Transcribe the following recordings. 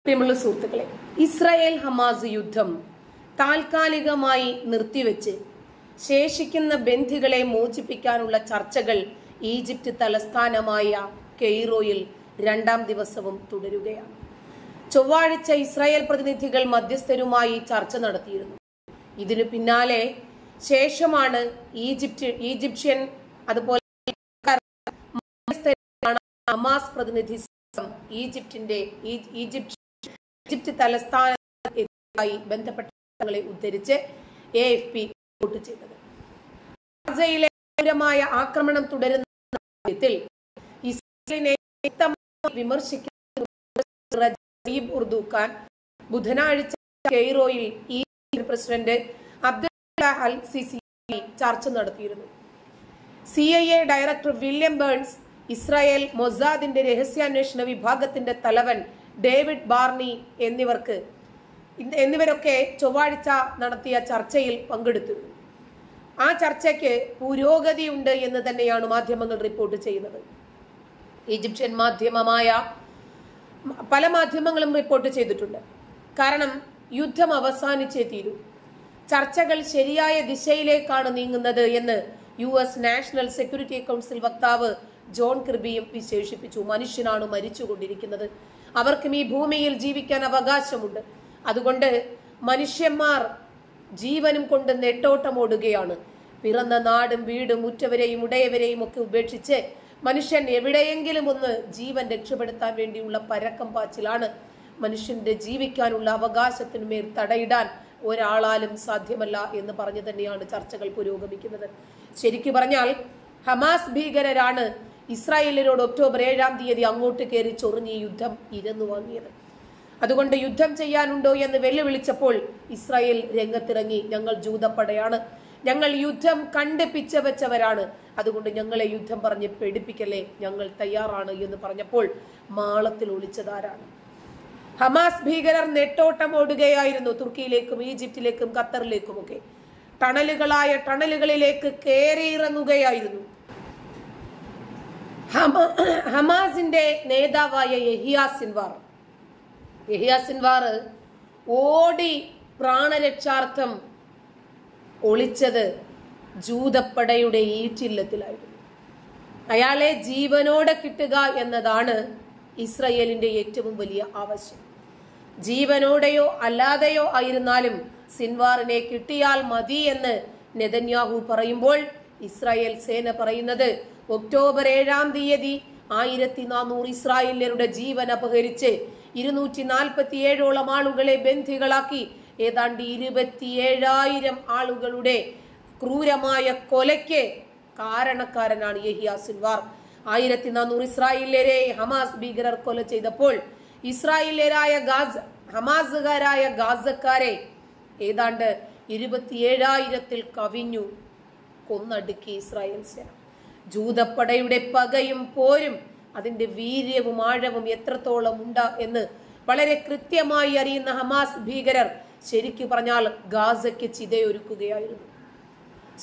പ്രിയമുള്ള സുഹൃത്തുക്കളെ, Israel Hamas യുദ്ധം താൽക്കാലികമായി നിർത്തിവെച്ച് ശേഷിക്കുന്ന ബന്ധികളെ മോചിപ്പിക്കാനുള്ള ചർച്ചകൾ ഈജിപ്ത് തലസ്ഥാനമായ കെയ്റോയിൽ രണ്ടാം ദിവസവും തുടരുകയാണ്. ചൊവ്വാഴ്ച ഇസ്രായേൽ പ്രതിനിധികൾ മധ്യസ്ഥരുമായി ചർച്ച നടത്തിയിരുന്നു. ഇതിനു പിന്നാലെ ശേഷമാണ് ഈജിപ്ഷ്യൻ അതുപോലെ ഹമാസ് പ്രതിനിധി ഈജിപ്ത് തലസ്ഥാനമായി ബന്ധപ്പെട്ട ഉദ്ധരിച്ച് AFP റിപ്പോർട്ട് ചെയ്തത്. ഗാസയിലെ ക്രൂരമായ ആക്രമണം തുടരുന്ന സാഹചര്യത്തിൽ ഇസ്രായേലിനെ വിമർശിക്കുന്ന റജീബ് ഉർദുഖാൻ ബുധനാഴ്ച കെയ്റോയിൽ Egypt president Abdul Fattah al Sisi ചർച്ച നടത്തിയിരുന്നു. CIA director William Burns, Israel മൊസാദിന്റെ രഹസ്യാന്വേഷണ വിഭാഗത്തിന്റെ തലവൻ ഡേവിഡ് ബാർണി എന്നിവരൊക്കെ ചൊവ്വാഴ്ച നടത്തിയ ചർച്ചയിൽ പങ്കെടുത്തിരുന്നു. ആ ചർച്ചയ്ക്ക് പുരോഗതിയുണ്ട് എന്ന് തന്നെയാണ് മാധ്യമങ്ങൾ റിപ്പോർട്ട് ചെയ്യുന്നത്. ഈജിപ്ഷ്യൻ മാധ്യമമായ പല മാധ്യമങ്ങളും റിപ്പോർട്ട് ചെയ്തിട്ടുണ്ട്. കാരണം യുദ്ധം അവസാനിച്ചേ തീരൂ, ചർച്ചകൾ ശരിയായ ദിശയിലേക്കാണ് നീങ്ങുന്നത് എന്ന് US നാഷണൽ സെക്യൂരിറ്റി കൗൺസിൽ വക്താവ് ജോൺ കിർബിയും വിശേഷിപ്പിച്ചു. മനുഷ്യനാണ് മരിച്ചുകൊണ്ടിരിക്കുന്നത്, അവർക്കും ഈ ഭൂമിയിൽ ജീവിക്കാൻ അവകാശമുണ്ട്. അതുകൊണ്ട് മനുഷ്യന്മാർ ജീവനും കൊണ്ട് നെട്ടോട്ടമോടുകയാണ്. പിറന്ന നാടും വീടും ഉറ്റവരെയും ഉടയവരെയും ഒക്കെ ഉപേക്ഷിച്ച് മനുഷ്യൻ എവിടെയെങ്കിലും ഒന്ന് ജീവൻ രക്ഷപ്പെടുത്താൻ വേണ്ടിയുള്ള പരക്കം പാച്ചിലാണ്. മനുഷ്യന്റെ ജീവിക്കാനുള്ള അവകാശത്തിനുമേൽ തടയിടാൻ ഒരാളാലും സാധ്യമല്ല എന്ന് പറഞ്ഞു തന്നെയാണ് ചർച്ചകൾ പുരോഗമിക്കുന്നത്. ശരിക്കു പറഞ്ഞാൽ ഹമാസ് ഭീകരരാണ് ഇസ്രായേലിനോട് ഒക്ടോബർ 7-ാം തീയതി അങ്ങോട്ട് കയറി ചൊറിഞ്ഞ് ഈ യുദ്ധം ഇരന്നു വാങ്ങിയത്. അതുകൊണ്ട് യുദ്ധം ചെയ്യാനുണ്ടോ എന്ന് വെല്ലുവിളിച്ചപ്പോൾ ഇസ്രായേൽ രംഗത്തിറങ്ങി, ഞങ്ങൾ ജൂതപ്പടയാണ്, ഞങ്ങൾ യുദ്ധം കണ്ടിപ്പിച്ച വെച്ചവരാണ്, അതുകൊണ്ട് ഞങ്ങളെ യുദ്ധം പറഞ്ഞ് പേടിപ്പിക്കല്ലേ, ഞങ്ങൾ തയ്യാറാണ് എന്ന് പറഞ്ഞപ്പോൾ മാളത്തിൽ ഒളിച്ചതാരാണ്? ഹമാസ് ഭീകരർ നെട്ടോട്ടം ഓടുകയായിരുന്നു. തുർക്കിയിലേക്കും ഈജിപ്തിലേക്കും ഖത്തറിലേക്കുമൊക്കെ ടണലുകളിലേക്ക് കയറിയിറങ്ങുകയായിരുന്നു. ഹമാസിന്റെ നേതാവായ യഹിയ സിൻവാർ ഓടി പ്രാണരക്ഷാർത്ഥം ഒളിച്ചത് ജൂതപ്പടയുടെ ഈറ്റില്ലത്തിലായിരുന്നു. അയാളെ ജീവനോടെ കിട്ടുക എന്നതാണ് ഇസ്രായേലിന്റെ ഏറ്റവും വലിയ ആവശ്യം. ജീവനോടെയോ അല്ലാതെയോ ആയിരുന്നാലും സിൻവാറിനെ കിട്ടിയാൽ മതി എന്ന് നെതന്യാഹു പറയുമ്പോൾ ഇസ്രായേൽ സേന പറയുന്നത് ഒക്ടോബർ 7-ാം തീയതി 1400 ഇസ്രായേല്യരുടെ ജീവൻ അപഹരിച്ച് 247ഓളം ആളുകളെ ബന്ധികളാക്കി ഏതാണ്ട് 27,000 ആളുകളുടെ ക്രൂരമായ കൊലയ്ക്ക് കാരണക്കാരനാണ് യഹിയ സിൻവാർ. 1400 ഇസ്രായേല്യരെ ഹമാസ് ഭീകരർ കൊല ചെയ്തപ്പോൾ ഹമാസുകാരായ ഗാസക്കാരെ ഏതാണ്ട് 27,000-ൽ കവിഞ്ഞു കൊന്നടുക്കി ഇസ്രായേൽ സേന. ജൂതപ്പടയുടെ പകയും പോരും അതിന്റെ വീര്യവും ആഴവും എത്രത്തോളം ഉണ്ട് എന്ന് വളരെ കൃത്യമായി അറിയുന്ന ഹമാസ് ഭീകരർ ശരിക്കു പറഞ്ഞാൽ ഗാസയ്ക്ക് ചിതയൊരുക്കുകയായിരുന്നു.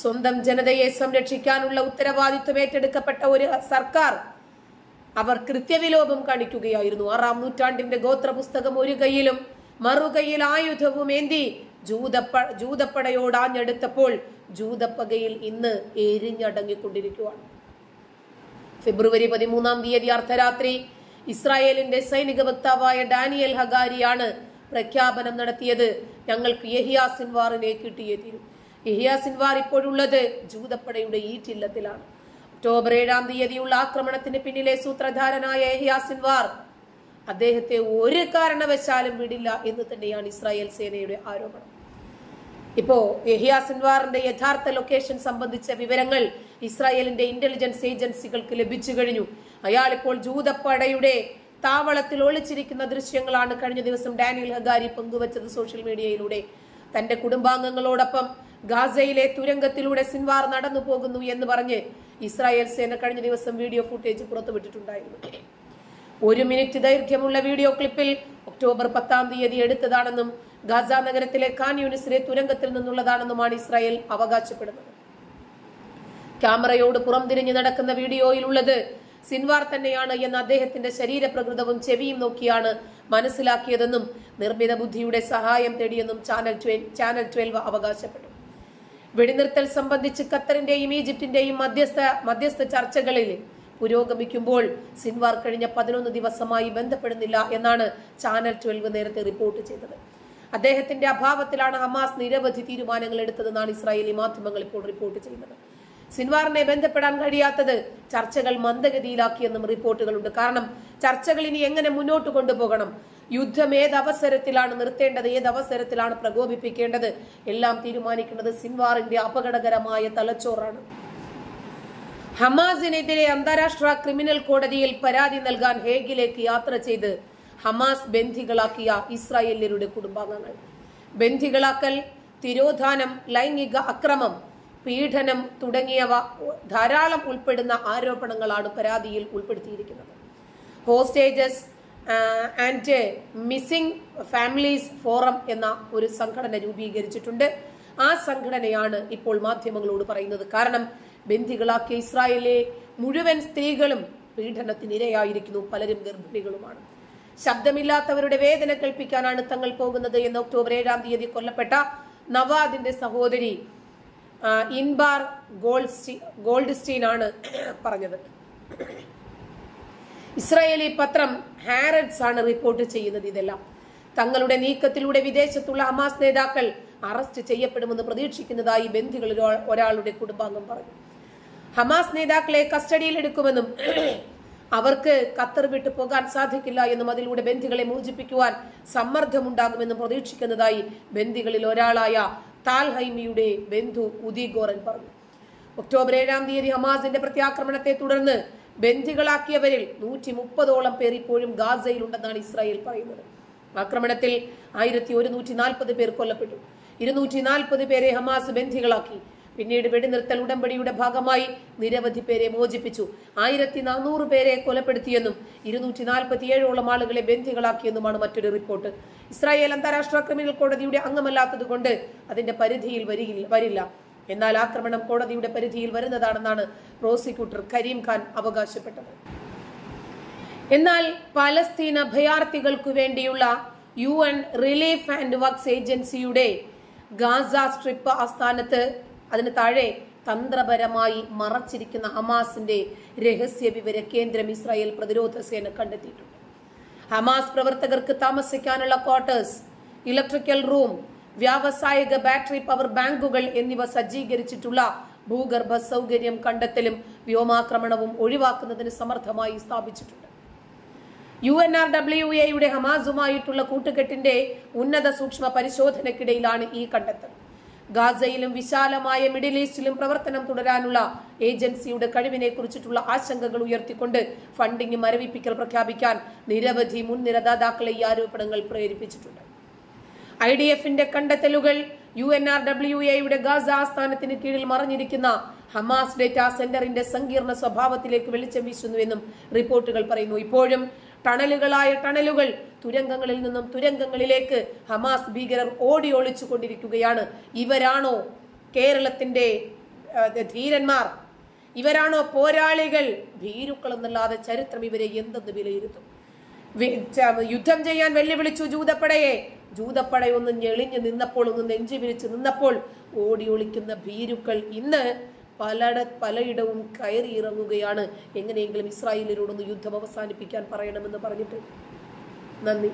സ്വന്തം ജനതയെ സംരക്ഷിക്കാനുള്ള ഉത്തരവാദിത്വം ഏറ്റെടുക്കപ്പെട്ട ഒരു സർക്കാർ അവർ കൃത്യവിലോപം കാണിക്കുകയായിരുന്നു. 6-ാം നൂറ്റാണ്ടിന്റെ ഗോത്രപുസ്തകം ഒരു കൈയിലും മറുകൈയിൽ ആയുധവും ഏന്തി ജൂതപ്പടയോട് ആഞ്ഞെടുത്തപ്പോൾ ജൂതപ്പകയിൽ ഇന്ന് എരിഞ്ഞടങ്ങിക്കൊണ്ടിരിക്കുകയാണ്. ഫെബ്രുവരി 13-ാം തീയതി അർദ്ധരാത്രി ഇസ്രായേലിന്റെ സൈനിക വക്താവായ ഡാനിയൽ ഹഗാരിയാണ് പ്രഖ്യാപനം നടത്തിയത്, ഞങ്ങൾക്ക് യഹിയ സിൻവാറിനെ കിട്ടിയേ തീരും. യഹിയ സിൻവാർ ഇപ്പോഴുള്ളത് ജൂതപ്പടയുടെ ഈറ്റില്ലത്തിലാണ്. ഒക്ടോബർ 7-ാം തീയതിയുള്ള ആക്രമണത്തിന് പിന്നിലെ സൂത്രധാരനായ യഹിയ സിൻവാർ അദ്ദേഹത്തെ ഒരു കാരണവശാലും വിടില്ല എന്ന് തന്നെയാണ് ഇസ്രായേൽ സേനയുടെ ആരോപണം. ഇപ്പോ യഹിയ സിൻവാറിന്റെ യഥാർത്ഥ ലൊക്കേഷൻ സംബന്ധിച്ച വിവരങ്ങൾ ഇസ്രായേലിന്റെ ഇന്റലിജൻസ് ഏജൻസികൾക്ക് ലഭിച്ചു കഴിഞ്ഞു. അയാൾ ഇപ്പോൾ ജൂതപ്പടയുടെ താവളത്തിൽ ഒളിച്ചിരിക്കുന്ന ദൃശ്യങ്ങളാണ് കഴിഞ്ഞ ദിവസം ഡാനിയൽ ഹഗാരി പങ്കുവച്ചത് സോഷ്യൽ മീഡിയയിലൂടെ. തന്റെ കുടുംബാംഗങ്ങളോടൊപ്പം ഗാസയിലെ തുരങ്കത്തിലൂടെ സിൻവാർ നടന്നു പോകുന്നു എന്ന് പറഞ്ഞ് ഇസ്രായേൽ സേന കഴിഞ്ഞ ദിവസം വീഡിയോ ഫുട്ടേജ് പുറത്തുവിട്ടിട്ടുണ്ടായിരുന്നു. 1 മിനിറ്റ് ദൈർഘ്യമുള്ള വീഡിയോ ക്ലിപ്പിൽ ഒക്ടോബർ 10-ാം തീയതി എടുത്തതാണെന്നും ഗാസ നഗരത്തിലെ ഖാൻ യൂനിസിലെ തുരങ്കത്തിൽ നിന്നുള്ളതാണെന്നുമാണ് ഇസ്രായേൽ അവകാശപ്പെടുന്നത്. ക്യാമറയോട് പുറംതിരിഞ്ഞ് നടക്കുന്ന വീഡിയോയിലുള്ളത് സിൻവാർ തന്നെയാണ് എന്ന് അദ്ദേഹത്തിന്റെ ശരീരപ്രകൃതവും ചെവിയും നോക്കിയാണ് മനസ്സിലാക്കിയതെന്നും നിർമ്മിത ബുദ്ധിയുടെ സഹായം തേടിയെന്നും ചാനൽ 12 അവകാശപ്പെട്ടു. വെടിനിർത്തൽ സംബന്ധിച്ച് ഖത്തറിന്റെയും ഈജിപ്തിന്റെയും മധ്യസ്ഥ ചർച്ചകളിൽ പുരോഗമിക്കുമ്പോൾ സിൻവാർ കഴിഞ്ഞ 11 ദിവസമായി ബന്ധപ്പെടുന്നില്ല എന്നാണ് ചാനൽ 12 നേരത്തെ റിപ്പോർട്ട് ചെയ്തത്. അദ്ദേഹത്തിന്റെ അഭാവത്തിലാണ് ഹമാസ് നിരവധി തീരുമാനങ്ങൾ എടുത്തതെന്നാണ് ഇസ്രായേലി മാധ്യമങ്ങൾ ഇപ്പോൾ റിപ്പോർട്ട് ചെയ്യുന്നത്. സിൻവാറിനെ ബന്ധപ്പെടാൻ കഴിയാത്തത് ചർച്ചകൾ മന്ദഗതിയിലാക്കിയെന്നും റിപ്പോർട്ടുകളുണ്ട്. കാരണം ചർച്ചകൾ ഇനി എങ്ങനെ മുന്നോട്ട് കൊണ്ടുപോകണം, യുദ്ധം ഏതവസരത്തിലാണ് നിർത്തേണ്ടത്, ഏതവസരത്തിലാണ് പ്രകോപിപ്പിക്കേണ്ടത്, എല്ലാം തീരുമാനിക്കുന്നത് സിൻവാറിന്റെ അപകടകരമായ തലച്ചോറാണ്. ഹമാസിനെതിരെ അന്താരാഷ്ട്ര ക്രിമിനൽ കോടതിയിൽ പരാതി നൽകാൻ ഹേഗിലേക്ക് യാത്ര ചെയ്ത് ഹമാസ് ബന്ധികളാക്കിയ ഇസ്രായേല്യരുടെ കുടുംബാംഗങ്ങൾ. ബന്ധികളാക്കൽ, തിരോധാനം, ലൈംഗിക അക്രമം, പീഡനം തുടങ്ങിയവ ധാരാളം ഉൾപ്പെടുന്ന ആരോപണങ്ങളാണ് പരാതിയിൽ ഉൾപ്പെടുത്തിയിരിക്കുന്നത്. Hostages and missing families forum എന്ന ഒരു സംഘടന രൂപീകരിച്ചിട്ടുണ്ട്. ആ സംഘടനയാണ് ഇപ്പോൾ മാധ്യമങ്ങളോട് പറയുന്നത്. കാരണം ബന്ധികളാക്കിയ ഇസ്രായേലിലെ മുഴുവൻ സ്ത്രീകളും പീഡനത്തിനിരയായിരിക്കുന്നു, പലരും ഗർഭിണികളുമാണ്. ശബ്ദമില്ലാത്തവരുടെ വേദന കേൾപ്പിക്കാനാണ് തങ്ങൾ പോകുന്നത് എന്ന് ഒക്ടോബർ 7-ാം തീയതി കൊല്ലപ്പെട്ട നവാദിന്റെ സഹോദരി ഇൻബാർ ഗോൾഡ്സ്റ്റീൻ ആണ് പറഞ്ഞത്. ഇസ്രായേലി പത്രം ഹാരഡ്സ് ആണ് റിപ്പോർട്ട് ചെയ്യുന്നത്. ഇതെല്ലാം തങ്ങളുടെ നീക്കത്തിലൂടെ വിദേശത്തുള്ള ഹമാസ് നേതാക്കൾ അറസ്റ്റ് ചെയ്യപ്പെടുമെന്ന് പ്രതീക്ഷിക്കുന്നതായി ബന്ധികളിൽ ഒരാളുടെ കുടുംബാംഗം പറഞ്ഞു. ഹമാസ് നേതാക്കളെ കസ്റ്റഡിയിൽ എടുക്കുമെന്നും അവർക്ക് ഖത്തർ വിട്ടു പോകാൻ സാധിക്കില്ല എന്നും അതിലൂടെ ബന്ധികളെ മോചിപ്പിക്കുവാൻ സമ്മർദ്ദമുണ്ടാകുമെന്നും പ്രതീക്ഷിക്കുന്നതായി ബന്ധികളിൽ ഒരാളായ താൽഹൈമിയുടെ ബന്ധു ഉദി ഗോറൻ പറഞ്ഞു. ഒക്ടോബർ 7-ാം തീയതി ഹമാസിന്റെ പ്രത്യാക്രമണത്തെ തുടർന്ന് ബന്ധികളാക്കിയവരിൽ 130ഓളം പേർ ഇപ്പോഴും ഗാസയിലുണ്ടെന്നാണ് ഇസ്രായേൽ പറയുന്നത്. ആക്രമണത്തിൽ 1140 പേർ കൊല്ലപ്പെട്ടു. 240 പേരെ ഹമാസ് ബന്ധികളാക്കി. പിന്നീട് വെടിനിർത്തൽ ഉടമ്പടിയുടെ ഭാഗമായി നിരവധി പേരെ മോചിപ്പിച്ചു. 1400 പേരെ കൊലപ്പെടുത്തിയെന്നും 247ഓളം ആളുകളെ ബന്ധികളാക്കിയെന്നുമാണ് മറ്റൊരു റിപ്പോർട്ട്. ഇസ്രായേൽ അന്താരാഷ്ട്ര ക്രിമിനൽ കോടതിയുടെ അംഗമല്ലാത്തതുകൊണ്ട് അതിന്റെ പരിധിയിൽ വരില്ല. എന്നാൽ ആക്രമണം കോടതിയുടെ പരിധിയിൽ വരുന്നതാണെന്നാണ് പ്രോസിക്യൂട്ടർ കരീം ഖാൻ അവകാശപ്പെട്ടത്. എന്നാൽ പലസ്തീൻ അഭയാർത്ഥികൾക്കു വേണ്ടിയുള്ള UN റിലീഫ് ആൻഡ് വർക്ക്സ് ഏജൻസിയുടെ ഗാസ സ്ട്രിപ്പ് ആസ്ഥാനത്ത് അതിന് താഴെ തന്ത്രപരമായി മറച്ചിരിക്കുന്ന ഹമാസിന്റെ രഹസ്യ വിവര കേന്ദ്രം ഇസ്രായേൽ പ്രതിരോധ സേന കണ്ടെത്തിയിട്ടുണ്ട്. ഹമാസ് പ്രവർത്തകർക്ക് താമസിക്കാനുള്ള ക്വാർട്ടേഴ്സ്, ഇലക്ട്രിക്കൽ റൂം, വ്യാവസായിക ബാറ്ററി പവർ ബാങ്കുകൾ എന്നിവ സജ്ജീകരിച്ചിട്ടുള്ള ഭൂഗർഭ സൗകര്യം കണ്ടെത്തലും വ്യോമാക്രമണവും ഒഴിവാക്കുന്നതിന് സമർത്ഥമായി സ്ഥാപിച്ചിട്ടുണ്ട്. UNRWAയുടെ ഹമാസുമായിട്ടുള്ള കൂട്ടുകെട്ടിന്റെ ഉന്നത സൂക്ഷ്മ പരിശോധനയ്ക്കിടയിലാണ് ഈ കണ്ടെത്തൽ. ഗാസയിലും വിശാലമായ മിഡിൽ ഈസ്റ്റിലും പ്രവർത്തനം തുടരാനുള്ള ഏജൻസിയുടെ കഴിവിനെ കുറിച്ചിട്ടുള്ള ആശങ്കകൾ ഉയർത്തിക്കൊണ്ട് ഫണ്ടിംഗ് മരവിപ്പിക്കൽ പ്രഖ്യാപിക്കാൻ നിരവധി മുൻനിര ദാതാക്കളെ ഈ ആരോപണങ്ങൾ പ്രേരിപ്പിച്ചിട്ടുണ്ട്. IDFന്റെ കണ്ടെത്തലുകൾ UNRWAയുടെ ഗാസ ആസ്ഥാനത്തിന് കീഴിൽ മറഞ്ഞിരിക്കുന്ന ഹമാസ് ഡേറ്റാ സെന്ററിന്റെ സങ്കീർണ സ്വഭാവത്തിലേക്ക് വെളിച്ചം വീശുന്നുവെന്നും റിപ്പോർട്ടുകൾ പറയുന്നു. ഇപ്പോഴും ടണലുകളായ ടണലുകൾ, തുരങ്കങ്ങളിൽ നിന്നും തുരങ്കങ്ങളിലേക്ക് ഹമാസ് ഭീകരർ ഓടി ഒളിച്ചു കൊണ്ടിരിക്കുകയാണ്. ഇവരാണോ കേരളത്തിന്റെ ധീരന്മാർ? ഇവരാണോ പോരാളികൾ? ഭീരുക്കൾ എന്നല്ലാതെ ചരിത്രം ഇവരെ എന്തെന്ന് വിലയിരുത്തും? യുദ്ധം ചെയ്യാൻ വെല്ലുവിളിച്ചു ജൂതപ്പടയെ. ജൂതപ്പടയൊന്ന് ഞെളിഞ്ഞു നിന്നപ്പോൾ, ഒന്ന് നെഞ്ചു വിരിച്ചു നിന്നപ്പോൾ ഓടി ഒളിക്കുന്ന ഭീരുക്കൾ ഇന്ന് പലയിടവും കയറി ഇറങ്ങുകയാണ്. എങ്ങനെയെങ്കിലും ഇസ്രായേലിനോടൊന്ന് യുദ്ധം അവസാനിപ്പിക്കാൻ പറയണമെന്ന് പറഞ്ഞിട്ട്. നന്ദി.